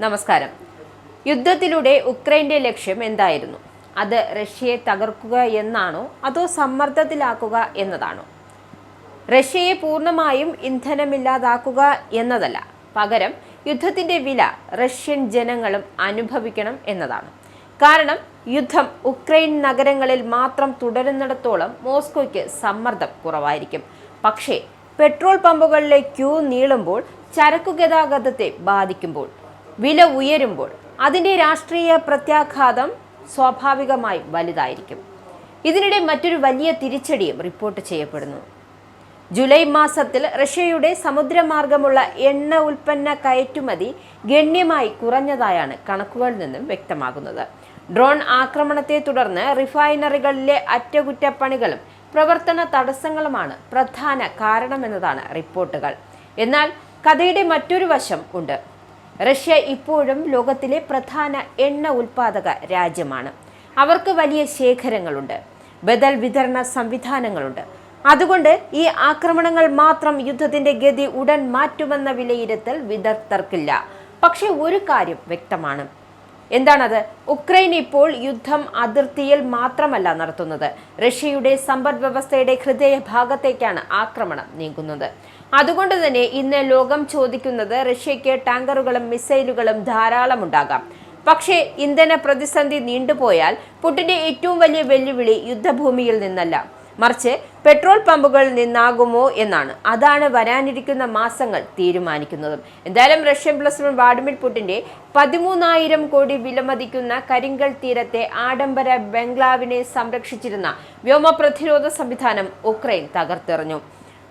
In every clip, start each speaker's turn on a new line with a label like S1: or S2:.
S1: നമസ്കാരം. യുദ്ധത്തിലൂടെ ഉക്രൈന്റെ ലക്ഷ്യം എന്തായിരുന്നു? അത് റഷ്യയെ തകർക്കുക എന്നാണോ അതോ സമ്മർദ്ദത്തിലാക്കുക എന്നതാണോ? റഷ്യയെ പൂർണ്ണമായും ഇന്ധനമില്ലാതാക്കുക എന്നതല്ല, പകരം യുദ്ധത്തിന്റെ വില റഷ്യൻ ജനങ്ങളും അനുഭവിക്കണം എന്നതാണ്. കാരണം യുദ്ധം ഉക്രൈൻ നഗരങ്ങളിൽ മാത്രം തുടരുന്നിടത്തോളം മോസ്കോയ്ക്ക് സമ്മർദ്ദം കുറവായിരിക്കും. പക്ഷേ പെട്രോൾ പമ്പുകളിലെ ക്യൂ നീളുമ്പോൾ, ചരക്കു ഗതാഗതത്തെ ബാധിക്കുമ്പോൾ, വില ഉയരുമ്പോൾ അതിൻ്റെ രാഷ്ട്രീയ പ്രത്യാഘാതം സ്വാഭാവികമായി വലുതായിരിക്കും. ഇതിനിടെ മറ്റൊരു വലിയ തിരിച്ചടിയും റിപ്പോർട്ട് ചെയ്യപ്പെടുന്നു. ജൂലൈ മാസത്തിൽ റഷ്യയുടെ സമുദ്രമാർഗമുള്ള എണ്ണ ഉൽപ്പന്ന കയറ്റുമതി ഗണ്യമായി കുറഞ്ഞതായാണ് കണക്കുകളിൽ നിന്നും വ്യക്തമാകുന്നത്. ഡ്രോൺ ആക്രമണത്തെ തുടർന്ന് റിഫൈനറികളിലെ അറ്റകുറ്റപ്പണികളും പ്രവർത്തന തടസ്സങ്ങളുമാണ് പ്രധാന കാരണമെന്നതാണ് റിപ്പോർട്ടുകൾ. എന്നാൽ കഥയുടെ മറ്റൊരു വശം ഉണ്ട്. റഷ്യ ഇപ്പോഴും ലോകത്തിലെ പ്രധാന എണ്ണ ഉൽപ്പാദക രാജ്യമാണ്. അവർക്ക് വലിയ ശേഖരങ്ങളുണ്ട്, ബദൽ വിതരണ സംവിധാനങ്ങളുണ്ട്. അതുകൊണ്ട് ഈ ആക്രമണങ്ങൾ മാത്രം യുദ്ധത്തിന്റെ ഗതി ഉടൻ മാറ്റുമെന്ന വിലയിരുത്തൽ വിദഗ്ധർക്കില്ല. പക്ഷെ ഒരു കാര്യം വ്യക്തമാണ്. എന്താണത്? ഉക്രൈൻ ഇപ്പോൾ യുദ്ധം അതിർത്തിയിൽ മാത്രമല്ല നടത്തുന്നത്, റഷ്യയുടെ സമ്പദ് വ്യവസ്ഥയുടെ ഹൃദയഭാഗത്തേക്കാണ് ആക്രമണം നീങ്ങുന്നത്. അതുകൊണ്ട് തന്നെ ഇന്ന് ലോകം ചോദിക്കുന്നത്, റഷ്യയ്ക്ക് ടാങ്കറുകളും മിസൈലുകളും ധാരാളം ഉണ്ടാകാം, പക്ഷേ ഇന്ധന പ്രതിസന്ധി നീണ്ടുപോയാൽ പുടിന്റെ ഏറ്റവും വലിയ വെല്ലുവിളി യുദ്ധഭൂമിയിൽ നിന്നല്ല, മറിച്ച് പെട്രോൾ പമ്പുകളിൽ നിന്നാകുമോ എന്നാണ്. അതാണ് വരാനിരിക്കുന്ന മാസങ്ങൾ തീരുമാനിക്കുന്നതും. എന്തായാലും റഷ്യൻ പ്രസിഡന്റ് വ്ളാഡിമിർ പുടിന്റെ 13,000 കോടി വിലമതിക്കുന്ന കരിങ്കൽ തീരത്തെ ആഡംബര ബംഗ്ലാവിനെ സംരക്ഷിച്ചിരുന്ന വ്യോമ പ്രതിരോധ സംവിധാനം ഉക്രൈൻ തകർത്തെറിഞ്ഞു.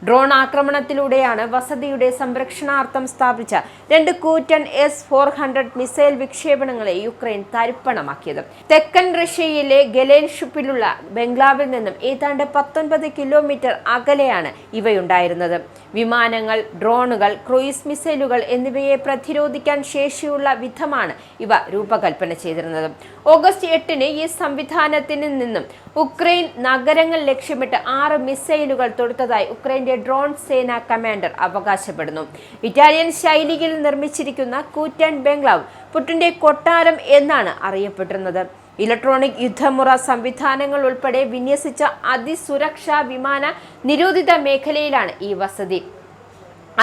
S1: ഡ്രോൺ ആക്രമണത്തിലൂടെയാണ് വസതിയുടെ സംരക്ഷണാർത്ഥം സ്ഥാപിച്ച 2 കൂറ്റൻ S-400 മിസൈൽ വിക്ഷേപണങ്ങളെ യുക്രൈൻ തരിപ്പണമാക്കിയത്. തെക്കൻ റഷ്യയിലെ ഗെലേൻഷുപ്പിലുള്ള ബംഗ്ലാവിൽ നിന്നും ഏതാണ്ട് 19 കിലോമീറ്റർ അകലെയാണ് ഇവയുണ്ടായിരുന്നത്. വിമാനങ്ങൾ, ഡ്രോണുകൾ, ക്രൂയിസ് മിസൈലുകൾ എന്നിവയെ പ്രതിരോധിക്കാൻ ശേഷിയുള്ള വിധമാണ് ഇവ രൂപകൽപ്പന ചെയ്തിരുന്നത്. ഓഗസ്റ്റ് 8-ന് ഈ സംവിധാനത്തിൽ നിന്നും ഉക്രൈൻ നഗരങ്ങൾ ലക്ഷ്യമിട്ട് 6 മിസൈലുകൾ തൊടുത്തതായി ഉക്രൈന്റെ ഡ്രോൺ സേന കമാൻഡർ അവകാശപ്പെടുന്നു. ഇറ്റാലിയൻ ശൈലിയിൽ നിർമ്മിച്ചിരിക്കുന്ന കൂറ്റൻ ബംഗ്ലാവ് പുടിന്റെ കൊട്ടാരം എന്നാണ് അറിയപ്പെട്ടിരുന്നത്. ഇലക്ട്രോണിക് യുദ്ധമുറ സംവിധാനങ്ങൾ ഉൾപ്പെടെ വിന്യസിച്ച അതിസുരക്ഷാ വിമാന നിരോധിത മേഖലയിലാണ് ഈ വസതി.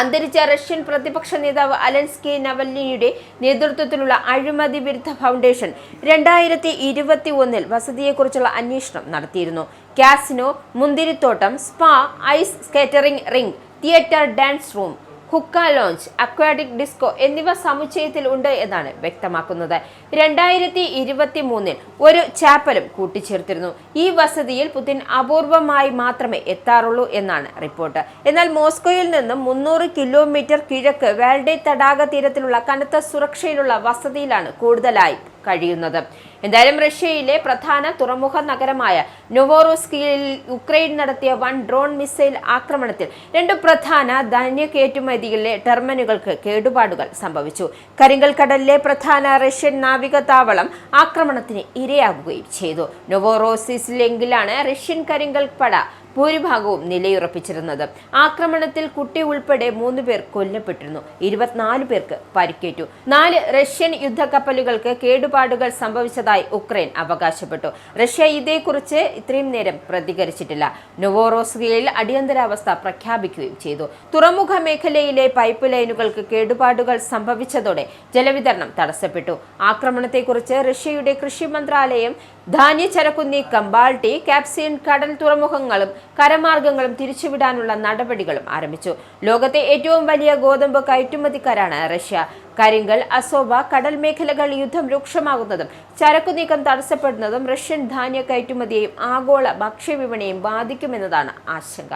S1: അന്തരിച്ച റഷ്യൻ പ്രതിപക്ഷ നേതാവ് അലൻസ്കി നവൽനിയുടെ നേതൃത്വത്തിലുള്ള അഴിമതി വിരുദ്ധ ഫൗണ്ടേഷൻ 2021-ൽ വസതിയെക്കുറിച്ചുള്ള അന്വേഷണം നടത്തിയിരുന്നു. കാസിനോ, മുന്തിരിത്തോട്ടം, spa, ice skating rink, theatre, dance room, hookah lounge, aquatic disco എന്നിവ സമുച്ചയത്തിൽ ഉണ്ട് എന്നാണ് വ്യക്തമാക്കുന്നത്. 2023-ൽ ഒരു ചാപ്പലും കൂട്ടിച്ചേർത്തിരുന്നു. ഈ വസതിയിൽ പുടിൻ അപൂർവമായി മാത്രമേ എത്താറുള്ളൂ എന്നാണ് റിപ്പോർട്ട്. എന്നാൽ മോസ്കോയിൽ നിന്നും 300 കിലോമീറ്റർ കിഴക്ക് വാൽഡേ തടാക തീരത്തിലുള്ള കനത്ത സുരക്ഷയിലുള്ള വസതിയിലാണ് കൂടുതലായി കഴിയുന്നത്. എന്തായാലും റഷ്യയിലെ പ്രധാന തുറമുഖ നഗരമായ നൊവോറോസ്കിയിൽ ഉക്രൈൻ നടത്തിയ വൻ ഡ്രോൺ മിസൈൽ ആക്രമണത്തിൽ 2 പ്രധാന ധാന്യ കയറ്റുമതിയിലെ ടെർമിനലുകൾക്ക് കേടുപാടുകൾ സംഭവിച്ചു. കരിങ്കൽ കടലിലെ പ്രധാന റഷ്യൻ നാവിക താവളം ആക്രമണത്തിന് ഇരയാകുകയും ചെയ്തു. നൊവോറോസിസിലെങ്കിലാണ് റഷ്യൻ കരിങ്കൽ പട ഭൂരിഭാഗവും നിലയുറപ്പിച്ചിരുന്നത്. ആക്രമണത്തിൽ കുട്ടി ഉൾപ്പെടെ 3 പേർ കൊല്ലപ്പെട്ടിരുന്നു. 24 പേർക്ക് പരിക്കേറ്റു. 4 റഷ്യൻ യുദ്ധക്കപ്പലുകൾക്ക് കേടുപാടുകൾ സംഭവിച്ചതായി ഉക്രൈൻ അവകാശപ്പെട്ടു. റഷ്യ ഇതേക്കുറിച്ച് ഇത്രയും നേരം പ്രതികരിച്ചിട്ടില്ല. നൊവോറോസ്കിയിൽ അടിയന്തരാവസ്ഥ പ്രഖ്യാപിക്കുകയും ചെയ്തു. തുറമുഖ മേഖലയിലെ പൈപ്പ് ലൈനുകൾക്ക് കേടുപാടുകൾ സംഭവിച്ചതോടെ ജലവിതരണം തടസ്സപ്പെട്ടു. ആക്രമണത്തെക്കുറിച്ച് റഷ്യയുടെ കൃഷി മന്ത്രാലയം ധാന്യചരക്കു നീക്കം, ബാൾട്ടി, കാപ്സിയൻ കടൽ തുറമുഖങ്ങളും കരമാർഗങ്ങളും തിരിച്ചുവിടാനുള്ള നടപടികളും ആരംഭിച്ചു. ലോകത്തെ ഏറ്റവും വലിയ ഗോതമ്പ് കയറ്റുമതിക്കാരാണ് റഷ്യ. കരിങ്കൽ, അസോവ കടൽ മേഖലകൾ യുദ്ധം രൂക്ഷമാകുന്നതും ചരക്കു നീക്കം തടസ്സപ്പെടുന്നതും റഷ്യൻ ധാന്യ കയറ്റുമതിയെയും ആഗോള ഭക്ഷ്യവിപണിയെയും ബാധിക്കുമെന്നതാണ് ആശങ്ക.